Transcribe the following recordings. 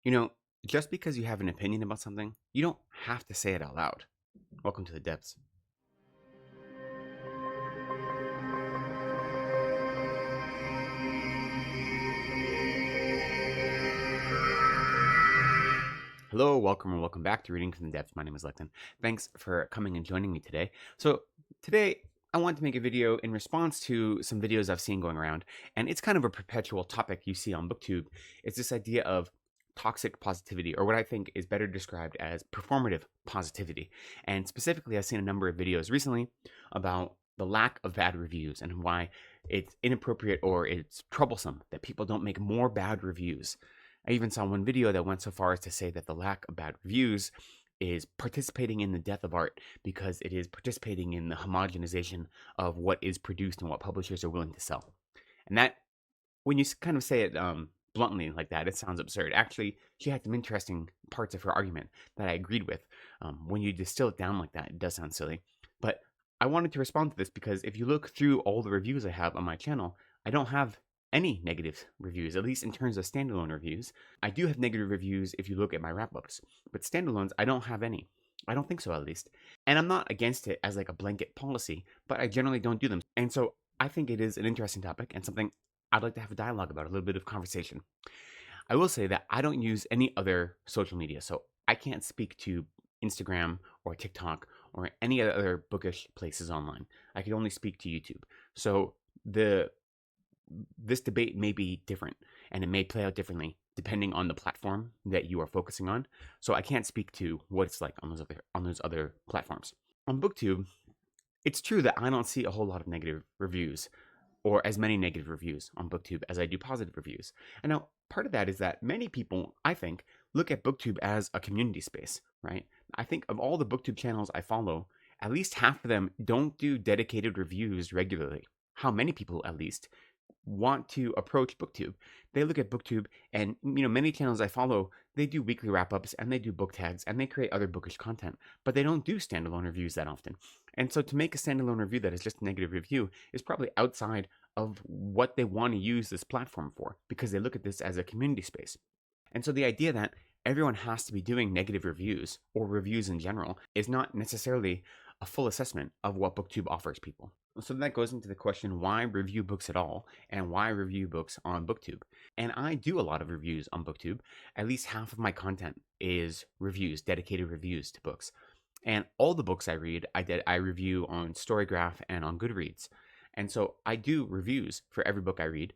You know, just because you have an opinion about something, you don't have to say it out loud. Welcome to the depths. Hello, welcome or welcome back to Reading from the Depths. My name is Lecton. Thanks for coming and joining me today. So today I want to make a video in response to some videos I've seen going around, and it's kind of a perpetual topic you see on BookTube. It's this idea of toxic positivity, or what I think is better described as performative positivity. And specifically, I've seen a number of videos recently about the lack of bad reviews and why it's inappropriate or it's troublesome that people don't make more bad reviews. I even saw one video that went so far as to say that the lack of bad reviews is participating in the death of art because it is participating in the homogenization of what is produced and what publishers are willing to sell. And that, when you kind of say it bluntly like that, it sounds absurd. Actually, she had some interesting parts of her argument that I agreed with. When you distill it down like that, it does sound silly. But I wanted to respond to this because if you look through all the reviews I have on my channel, I don't have any negative reviews, at least in terms of standalone reviews. I do have negative reviews if you look at my wrap-ups, but standalones, I don't have any. I don't think so, at least. And I'm not against it as like a blanket policy, but I generally don't do them. And so I think it is an interesting topic and something I'd like to have a dialogue about, a little bit of conversation. I will say that I don't use any other social media, so I can't speak to Instagram or TikTok or any other bookish places online. I can only speak to YouTube. So this debate may be different and it may play out differently depending on the platform that you are focusing on. So I can't speak to what it's like on those other platforms. On BookTube, it's true that I don't see a whole lot of negative reviews or as many negative reviews on BookTube as I do positive reviews. And now part of that is that many people, I think, look at BookTube as a community space, right? I think of all the BookTube channels I follow, at least half of them don't do dedicated reviews regularly. How many people, at least, want to approach BookTube? They look at BookTube, and many channels I follow, they do weekly wrap-ups and they do book tags and they create other bookish content, but they don't do standalone reviews that often. And so to make a standalone review that is just a negative review is probably outside of what they want to use this platform for, because they look at this as a community space. And so the idea that everyone has to be doing negative reviews or reviews in general is not necessarily a full assessment of what BookTube offers people. So that goes into the question, why review books at all, and why review books on BookTube? And I do a lot of reviews on BookTube. At least half of my content is reviews, dedicated reviews to books. And all the books I read, I review on Storygraph and on Goodreads. And so I do reviews for every book I read,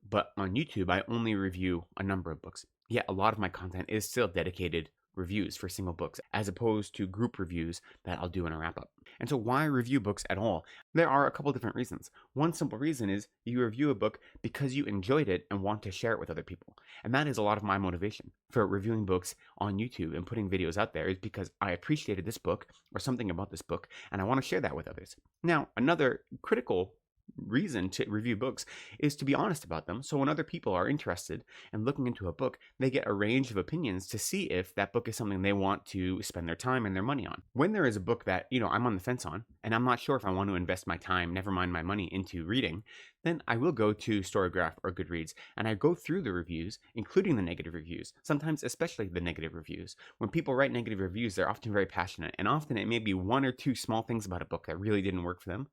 but on YouTube, I only review a number of books. Yet a lot of my content is still dedicated reviews for single books, as opposed to group reviews that I'll do in a wrap-up. And so why review books at all? There are a couple different reasons. One simple reason is you review a book because you enjoyed it and want to share it with other people. And that is a lot of my motivation for reviewing books on YouTube and putting videos out there, is because I appreciated this book or something about this book and I want to share that with others. Now, another critical reason to review books is to be honest about them. So when other people are interested and looking into a book, they get a range of opinions to see if that book is something they want to spend their time and their money on. When there is a book that, I'm on the fence on, and I'm not sure if I want to invest my time, never mind my money, into reading, then I will go to Storygraph or Goodreads and I go through the reviews, including the negative reviews, sometimes especially the negative reviews. When people write negative reviews, they're often very passionate, and often it may be one or two small things about a book that really didn't work for them.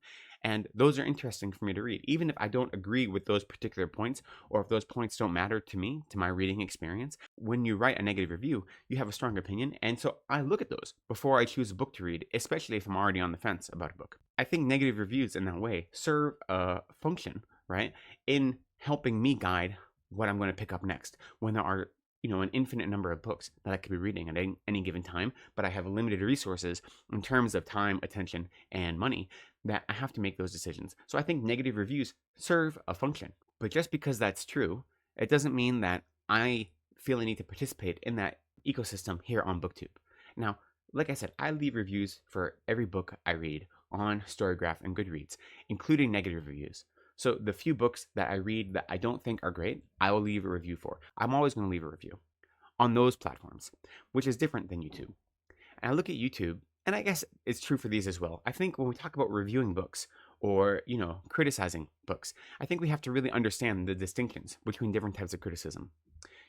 And those are interesting for me to read, even if I don't agree with those particular points, or if those points don't matter to me, to my reading experience. When you write a negative review, you have a strong opinion, and so I look at those before I choose a book to read, especially if I'm already on the fence about a book. I think negative reviews in that way serve a function, right, in helping me guide what I'm going to pick up next when there are an infinite number of books that I could be reading at any given time, but I have limited resources in terms of time, attention, and money, that I have to make those decisions. So I think negative reviews serve a function. But just because that's true, it doesn't mean that I feel I need to participate in that ecosystem here on BookTube. Now, like I said, I leave reviews for every book I read on Storygraph and Goodreads, including negative reviews. So the few books that I read that I don't think are great, I will leave a review for. I'm always going to leave a review on those platforms, which is different than YouTube. And I look at YouTube, and I guess it's true for these as well. I think when we talk about reviewing books or, criticizing books, I think we have to really understand the distinctions between different types of criticism.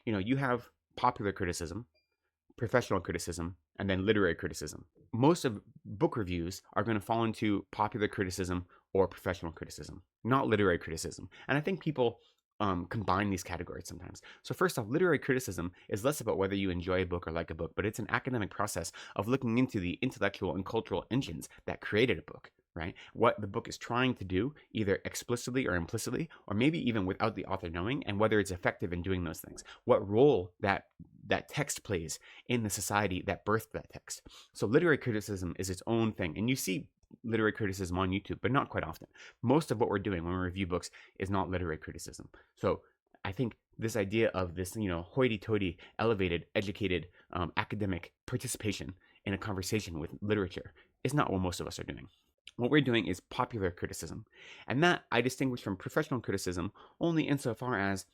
You have popular criticism, professional criticism, and then literary criticism. Most of book reviews are going to fall into popular criticism or professional criticism, not literary criticism. And I think people combine these categories sometimes. So first off, literary criticism is less about whether you enjoy a book or like a book, but it's an academic process of looking into the intellectual and cultural engines that created a book, right? What the book is trying to do, either explicitly or implicitly, or maybe even without the author knowing, and whether it's effective in doing those things. What role that text plays in the society that birthed that text. So literary criticism is its own thing. And you see literary criticism on YouTube, but not quite often. Most of what we're doing when we review books is not literary criticism. So I think this idea of this, hoity-toity, elevated, educated, academic participation in a conversation with literature is not what most of us are doing. What we're doing is popular criticism. And that I distinguish from professional criticism only insofar as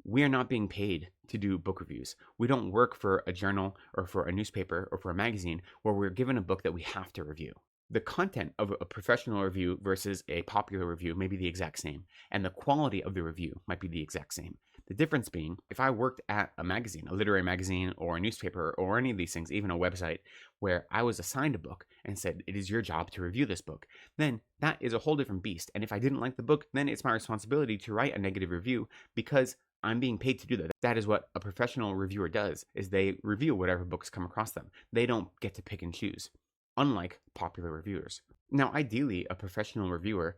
we are not being paid to do book reviews. We don't work for a journal or for a newspaper or for a magazine where we're given a book that we have to review. The content of a professional review versus a popular review may be the exact same, and the quality of the review might be the exact same. The difference being, if I worked at a magazine, a literary magazine or a newspaper or any of these things, even a website, where I was assigned a book and said, it is your job to review this book, then that is a whole different beast. And if I didn't like the book, then it's my responsibility to write a negative review because I'm being paid to do that. That is what a professional reviewer does, is they review whatever books come across them. They don't get to pick and choose, unlike popular reviewers. Now, ideally, a professional reviewer,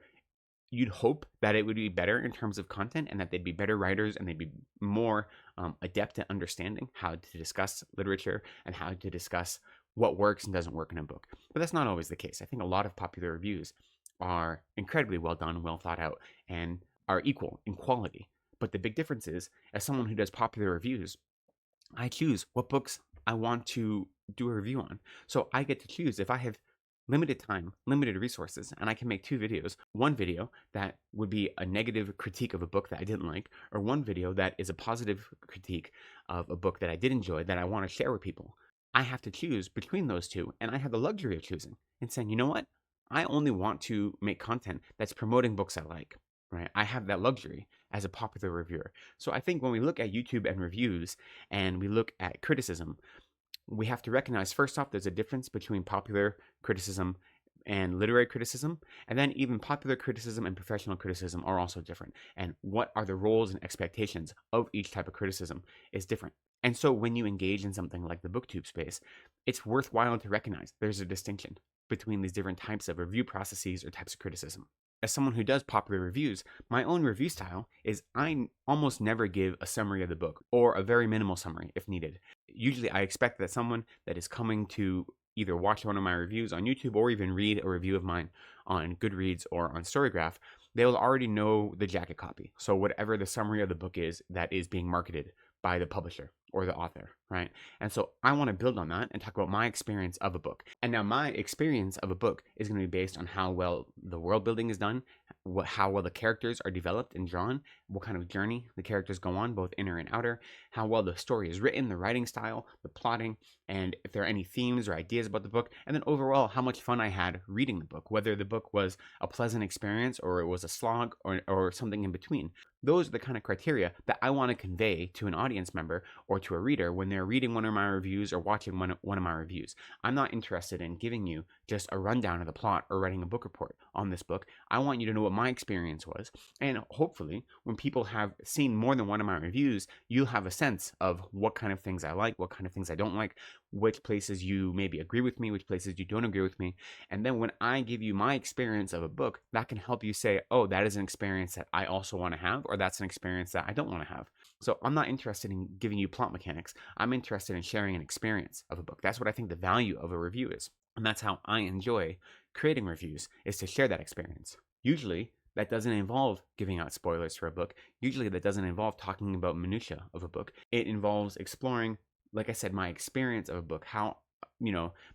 you'd hope that it would be better in terms of content and that they'd be better writers and they'd be more adept at understanding how to discuss literature and how to discuss what works and doesn't work in a book. But that's not always the case. I think a lot of popular reviews are incredibly well done, well thought out, and are equal in quality. But the big difference is, as someone who does popular reviews, I choose what books I want to do a review on. So I get to choose if I have limited time, limited resources, and I can make two videos. One video that would be a negative critique of a book that I didn't like, or one video that is a positive critique of a book that I did enjoy that I want to share with people. I have to choose between those two, and I have the luxury of choosing and saying, you know what? I only want to make content that's promoting books I like. Right? I have that luxury as a popular reviewer. So I think when we look at YouTube and reviews and we look at criticism, we have to recognize first off, there's a difference between popular criticism and literary criticism. And then even popular criticism and professional criticism are also different. And what are the roles and expectations of each type of criticism is different. And so when you engage in something like the BookTube space, it's worthwhile to recognize there's a distinction between these different types of review processes or types of criticism. As someone who does popular reviews, my own review style is I almost never give a summary of the book, or a very minimal summary if needed. Usually I expect that someone that is coming to either watch one of my reviews on YouTube or even read a review of mine on Goodreads or on Storygraph, they will already know the jacket copy. So whatever the summary of the book is that is being marketed by the publisher or the author, right? And so I want to build on that and talk about my experience of a book. And now my experience of a book is going to be based on how well the world building is done, how well the characters are developed and drawn, what kind of journey the characters go on, both inner and outer, how well the story is written, the writing style, the plotting, and if there are any themes or ideas about the book, and then overall how much fun I had reading the book, whether the book was a pleasant experience or it was a slog or something in between. Those are the kind of criteria that I want to convey to an audience member or to a reader when they're reading one of my reviews or watching one of my reviews. I'm not interested in giving you just a rundown of the plot or writing a book report on this book. I want you to know what my experience was. And hopefully, when people have seen more than one of my reviews, you'll have a sense of what kind of things I like, what kind of things I don't like, which places you maybe agree with me, which places you don't agree with me. And then when I give you my experience of a book, that can help you say, oh, that is an experience that I also want to have, or that's an experience that I don't want to have. So I'm not interested in giving you plot mechanics. I'm interested in sharing an experience of a book. That's what I think the value of a review is. And that's how I enjoy creating reviews, is to share that experience. Usually, that doesn't involve giving out spoilers for a book. Usually, that doesn't involve talking about minutia of a book. It involves exploring, like I said, my experience of a book, how,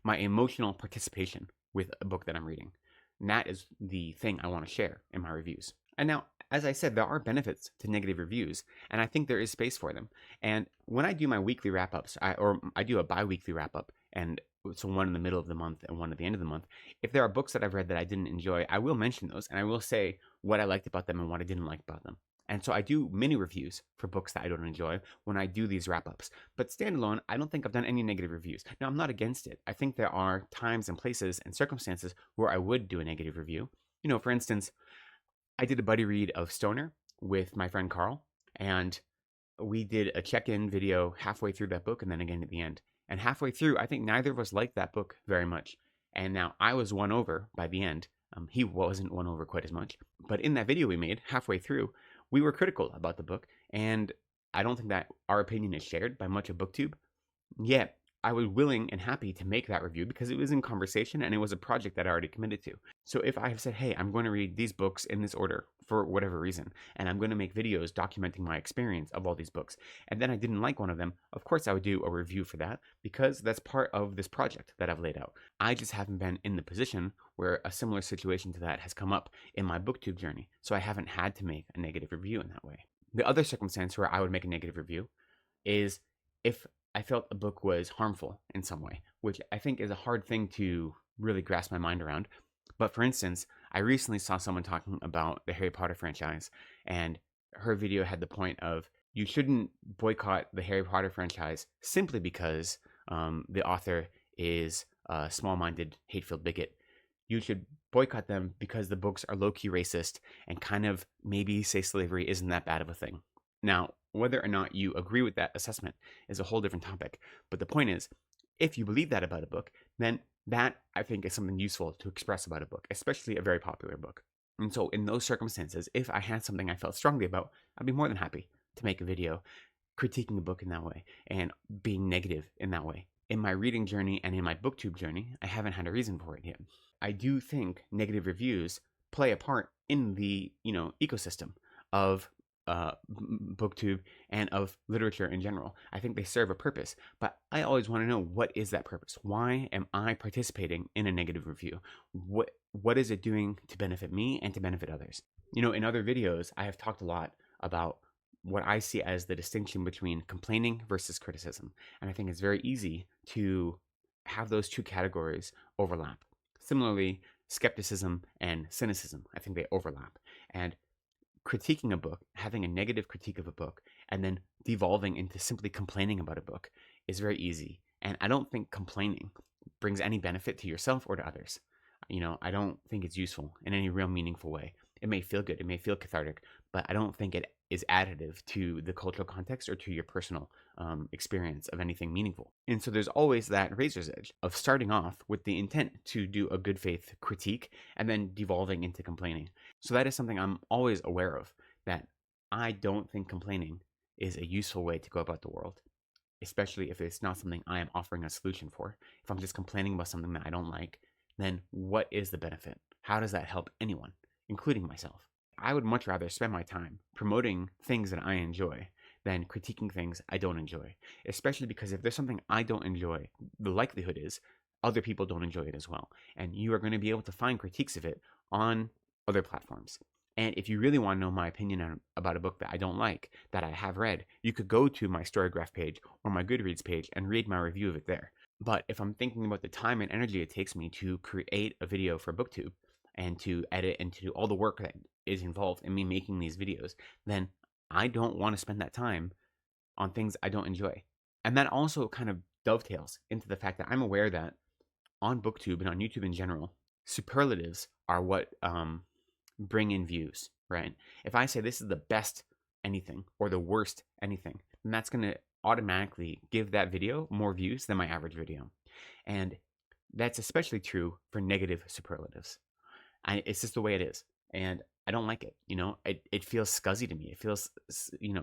my emotional participation with a book that I'm reading. And that is the thing I want to share in my reviews. And now, as I said, there are benefits to negative reviews, and I think there is space for them. And when I do my weekly wrap-ups, I do a bi-weekly wrap-up, and so one in the middle of the month and one at the end of the month, if there are books that I've read that I didn't enjoy, I will mention those, and I will say what I liked about them and what I didn't like about them. And so I do mini reviews for books that I don't enjoy when I do these wrap-ups. But standalone, I don't think I've done any negative reviews. Now, I'm not against it. I think there are times and places and circumstances where I would do a negative review. For instance, I did a buddy read of Stoner with my friend Carl, and we did a check-in video halfway through that book and then again at the end. And halfway through, I think neither of us liked that book very much. And now I was won over by the end. He wasn't won over quite as much. But in that video we made halfway through, we were critical about the book. And I don't think that our opinion is shared by much of BookTube. Yet, I was willing and happy to make that review because it was in conversation and it was a project that I already committed to. So if I have said, hey, I'm going to read these books in this order for whatever reason, and I'm going to make videos documenting my experience of all these books, and then I didn't like one of them, of course I would do a review for that because that's part of this project that I've laid out. I just haven't been in the position where a similar situation to that has come up in my BookTube journey, so I haven't had to make a negative review in that way. The other circumstance where I would make a negative review is if I felt a book was harmful in some way, which I think is a hard thing to really grasp my mind around. But for instance, I recently saw someone talking about the Harry Potter franchise, and her video had the point of you shouldn't boycott the Harry Potter franchise simply because the author is a small-minded, hate-filled bigot. You should boycott them because the books are low-key racist and kind of maybe say slavery isn't that bad of a thing. Now, whether or not you agree with that assessment is a whole different topic. But the point is, if you believe that about a book, then that, I think, is something useful to express about a book, especially a very popular book. And so in those circumstances, if I had something I felt strongly about, I'd be more than happy to make a video critiquing a book in that way and being negative in that way. In my reading journey and in my BookTube journey, I haven't had a reason for it yet. I do think negative reviews play a part in the, ecosystem of BookTube and of literature in general. I think they serve a purpose, but I always want to know, what is that purpose? Why am I participating in a negative review? What is it doing to benefit me and to benefit others? In other videos, I have talked a lot about what I see as the distinction between complaining versus criticism. And I think it's very easy to have those two categories overlap. Similarly, skepticism and cynicism, I think they overlap. And critiquing a book, having a negative critique of a book, and then devolving into simply complaining about a book is very easy. And I don't think complaining brings any benefit to yourself or to others. I don't think it's useful in any real meaningful way. It may feel good, it may feel cathartic, but I don't think it is additive to the cultural context or to your personal experience of anything meaningful. And so there's always that razor's edge of starting off with the intent to do a good faith critique and then devolving into complaining. So that is something I'm always aware of, that I don't think complaining is a useful way to go about the world, especially if it's not something I am offering a solution for. If I'm just complaining about something that I don't like, then what is the benefit? How does that help anyone, including myself? I would much rather spend my time promoting things that I enjoy than critiquing things I don't enjoy, especially because if there's something I don't enjoy, the likelihood is other people don't enjoy it as well. And you are going to be able to find critiques of it on other platforms. And if you really want to know my opinion about a book that I don't like, that I have read, you could go to my Storygraph page or my Goodreads page and read my review of it there. But if I'm thinking about the time and energy it takes me to create a video for BookTube and to edit and to do all the work that is involved in me making these videos, then I don't want to spend that time on things I don't enjoy. And that also kind of dovetails into the fact that I'm aware that on BookTube and on YouTube in general, superlatives are what bring in views, right? If I say this is the best anything or the worst anything, then that's going to automatically give that video more views than my average video. And that's especially true for negative superlatives. It's just the way it is. And I don't like it. It feels scuzzy to me. It feels,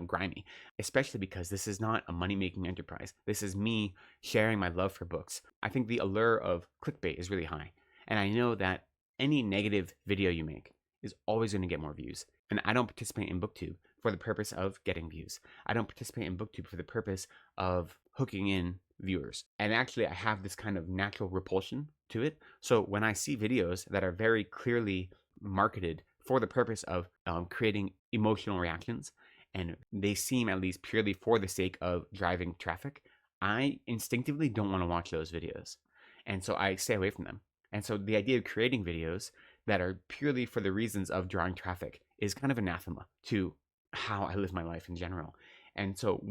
grimy, especially because this is not a money-making enterprise. This is me sharing my love for books. I think the allure of clickbait is really high. And I know that any negative video you make is always going to get more views. And I don't participate in BookTube for the purpose of getting views. I don't participate in BookTube for the purpose of hooking in viewers. And actually, I have this kind of natural repulsion to it. So when I see videos that are very clearly marketed for the purpose of creating emotional reactions, and they seem at least purely for the sake of driving traffic, I instinctively don't want to watch those videos. And so I stay away from them. And so the idea of creating videos that are purely for the reasons of drawing traffic is kind of anathema to how I live my life in general. And so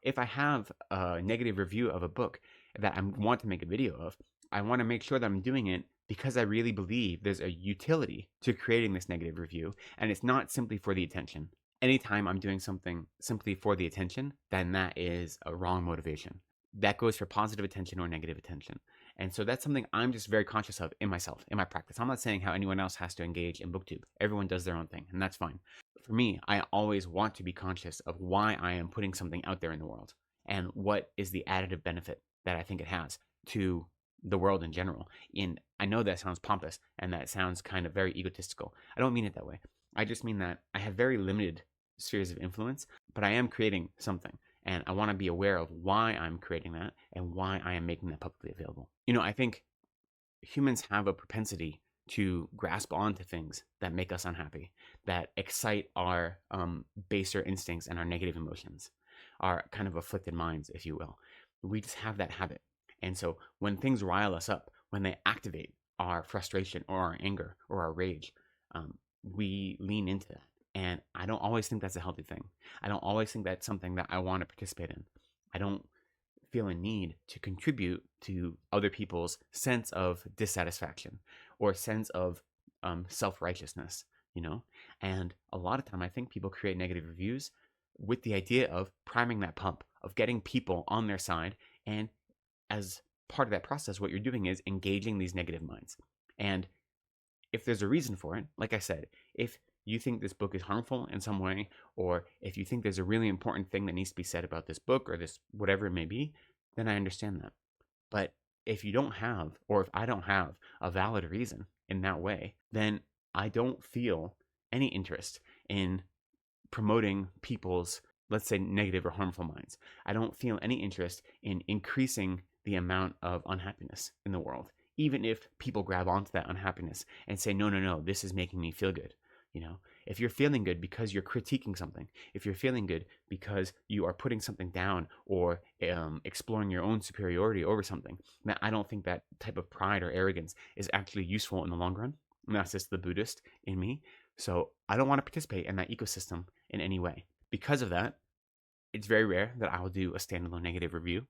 if I have a negative review of a book that I want to make a video of, I want to make sure that I'm doing it because I really believe there's a utility to creating this negative review, and it's not simply for the attention. Anytime I'm doing something simply for the attention, then that is a wrong motivation. That goes for positive attention or negative attention. And so that's something I'm just very conscious of in myself, in my practice. I'm not saying how anyone else has to engage in BookTube. Everyone does their own thing, and that's fine. For me, I always want to be conscious of why I am putting something out there in the world and what is the additive benefit that I think it has to the world in general. And I know that sounds pompous and that sounds kind of very egotistical. I don't mean it that way. I just mean that I have very limited spheres of influence, but I am creating something. And I want to be aware of why I'm creating that and why I am making that publicly available. I think humans have a propensity to grasp onto things that make us unhappy, that excite our baser instincts and our negative emotions, our kind of afflicted minds, if you will. We just have that habit. And so when things rile us up, when they activate our frustration or our anger or our rage, we lean into that. And I don't always think that's a healthy thing. I don't always think that's something that I want to participate in. I don't feel a need to contribute to other people's sense of dissatisfaction or sense of self-righteousness, And a lot of time I think people create negative reviews with the idea of priming that pump, of getting people on their side. And as part of that process, what you're doing is engaging these negative minds. And if there's a reason for it, like I said, if you think this book is harmful in some way, or if you think there's a really important thing that needs to be said about this book or this whatever it may be, then I understand that. But if you don't have, or if I don't have a valid reason in that way, then I don't feel any interest in promoting people's, let's say, negative or harmful minds. I don't feel any interest in increasing the amount of unhappiness in the world, even if people grab onto that unhappiness and say, no, this is making me feel good. If you're feeling good because you're critiquing something, if you're feeling good because you are putting something down or exploring your own superiority over something, then I don't think that type of pride or arrogance is actually useful in the long run. And that's just the Buddhist in me. So I don't want to participate in that ecosystem in any way. Because of that, it's very rare that I will do a standalone negative review.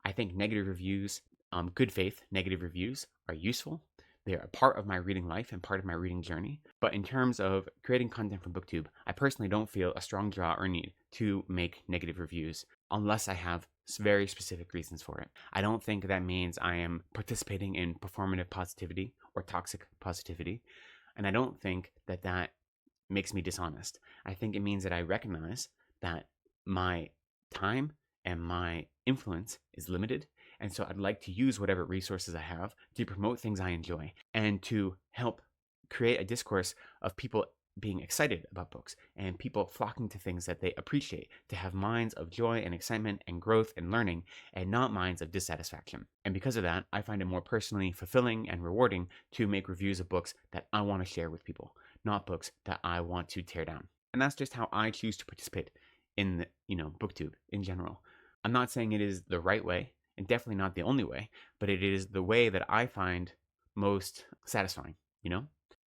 I think negative reviews, good faith negative reviews, are useful. They're a part of my reading life and part of my reading journey. But in terms of creating content for BookTube, I personally don't feel a strong draw or need to make negative reviews unless I have very specific reasons for it. I don't think that means I am participating in performative positivity or toxic positivity. And I don't think that that makes me dishonest. I think it means that I recognize that my time and my influence is limited. And so I'd like to use whatever resources I have to promote things I enjoy and to help create a discourse of people being excited about books and people flocking to things that they appreciate, to have minds of joy and excitement and growth and learning and not minds of dissatisfaction. And because of that, I find it more personally fulfilling and rewarding to make reviews of books that I want to share with people, not books that I want to tear down. And that's just how I choose to participate in BookTube in general. I'm not saying it is the right way, and definitely not the only way, but it is the way that I find most satisfying,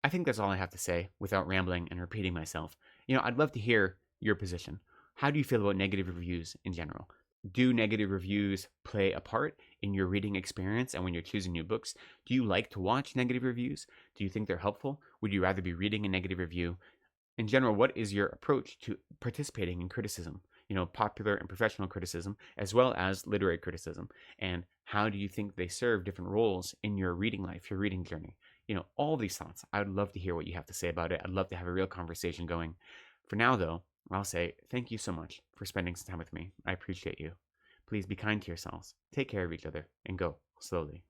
I think that's all I have to say without rambling and repeating myself. I'd love to hear your position. How do you feel about negative reviews in general? Do negative reviews play a part in your reading experience and when you're choosing new books? Do you like to watch negative reviews? Do you think they're helpful? Would you rather be reading a negative review? In general, what is your approach to participating in criticism? Popular and professional criticism, as well as literary criticism. And how do you think they serve different roles in your reading life, your reading journey? All these thoughts. I would love to hear what you have to say about it. I'd love to have a real conversation going. For now, though, I'll say thank you so much for spending some time with me. I appreciate you. Please be kind to yourselves, take care of each other, and go slowly.